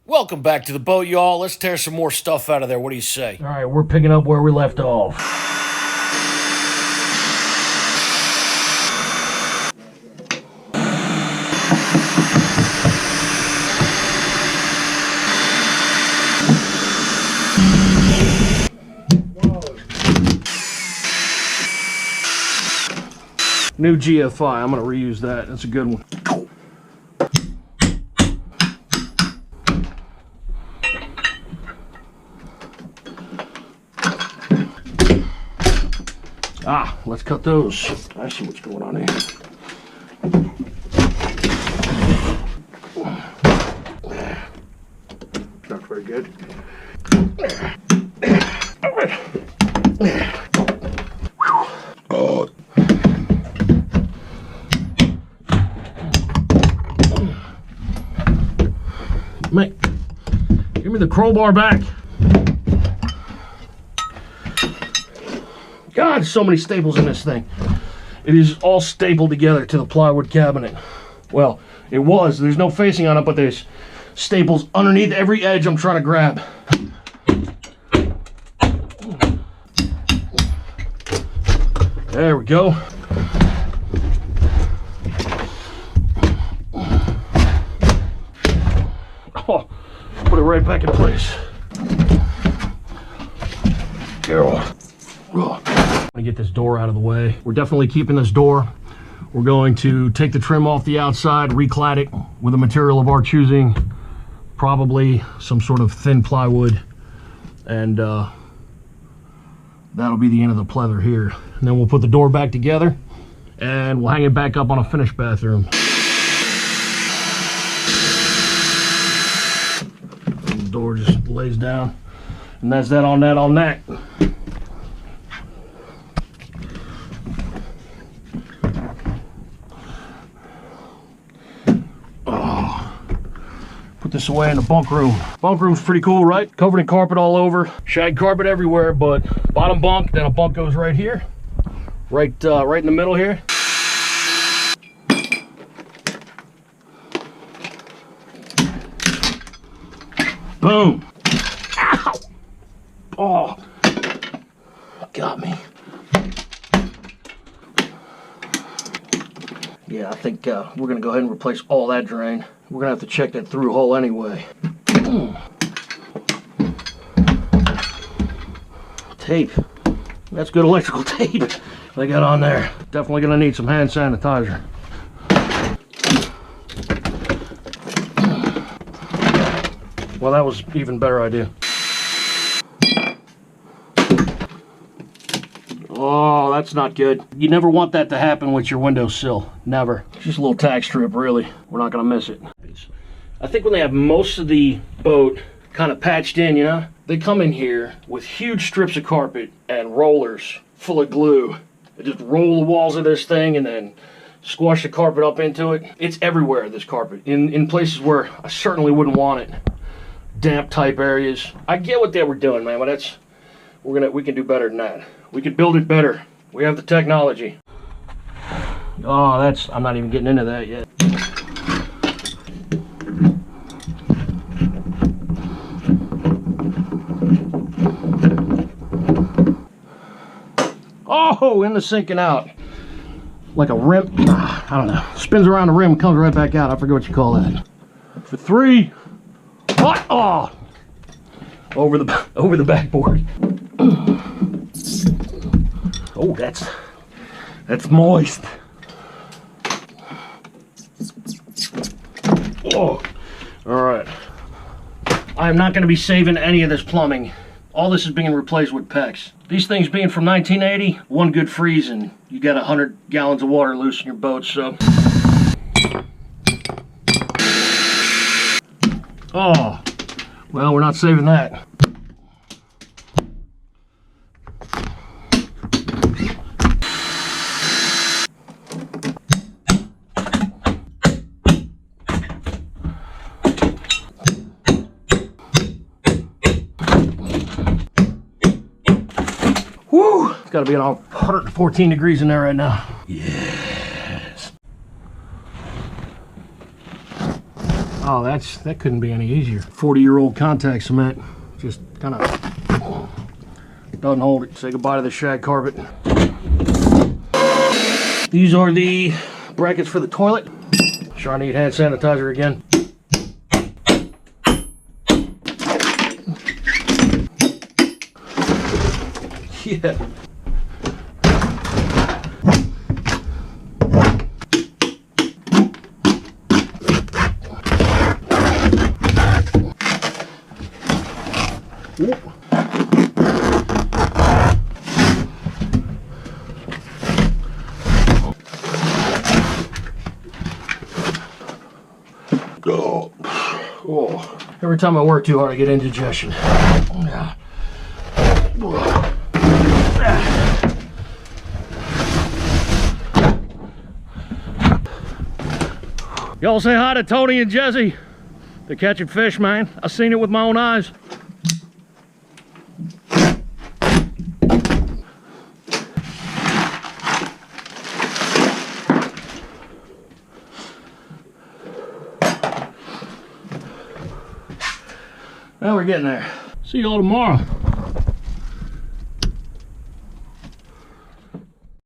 Welcome back to the boat, y'all. Let's tear some more stuff out of there. What do you say? All right, we're picking up where we left off. New GFI, I'm gonna reuse that. That's a good one. Let's cut those. I see what's going on here. Not very good. Oh. Mate, give me the crowbar back. God, so many staples in this thing. It is all stapled together to the plywood cabinet. Well, it was. There's no facing on it, but there's staples underneath every edge I'm trying to grab. There we go. Oh, put it right back in place. Carol. I'm gonna get this door out of the way. We're definitely keeping this door. We're going to take the trim off the outside, reclad it with a material of our choosing, probably some sort of thin plywood, and that'll be the end of the pleather here. And then we'll put the door back together and we'll hang it back up on a finished bathroom. The door just lays down, and that's that on that on that. Put this away in the bunk room. Bunk room's pretty cool, right? Covered in carpet all over, shag carpet everywhere, but bottom bunk, then a bunk goes right here, right in the middle here. Boom. Ow! Oh, got me. Yeah, I think we're gonna go ahead and replace all that drain. We're gonna have to check that through hole anyway. Tape. That's good electrical tape they got on there. Definitely gonna need some hand sanitizer. Well, that was an even better idea. Oh, that's not good. You never want that to happen with your windowsill. Never. Just a little tack strip, really. We're not gonna miss it. I think when they have most of the boat kind of patched in, you know, they come in here with huge strips of carpet and rollers full of glue. They just roll the walls of this thing and then squash the carpet up into it. It's everywhere, this carpet. In places where I certainly wouldn't want it. Damp type areas. I get what they were doing, man, but we can do better than that. We can build it better. We have the technology. Oh, I'm not even getting into that yet. Oh, in the sinking out. Like a rim, I don't know. Spins around the rim and comes right back out. I forget what you call that. For 3. What? Oh! Over the backboard. Oh, that's moist. Oh, all right. I am not going to be saving any of this plumbing. All this is being replaced with PEX. These things being from 1980, one good freeze and you got 100 gallons of water loose in your boat, so. Oh, well, we're not saving that. Woo! It's got to be at 114 degrees in there right now. Yes. Oh, that couldn't be any easier. 40-year-old contact cement just kind of doesn't hold it. Say goodbye to the shag carpet. These are the brackets for the toilet. Sure, I need hand sanitizer again. Yeah. Oh. Every time I work too hard, I get indigestion. Y'all say hi to Tony and Jesse. They're catching fish, man. I seen it with my own eyes. Well, we're getting there. See y'all tomorrow.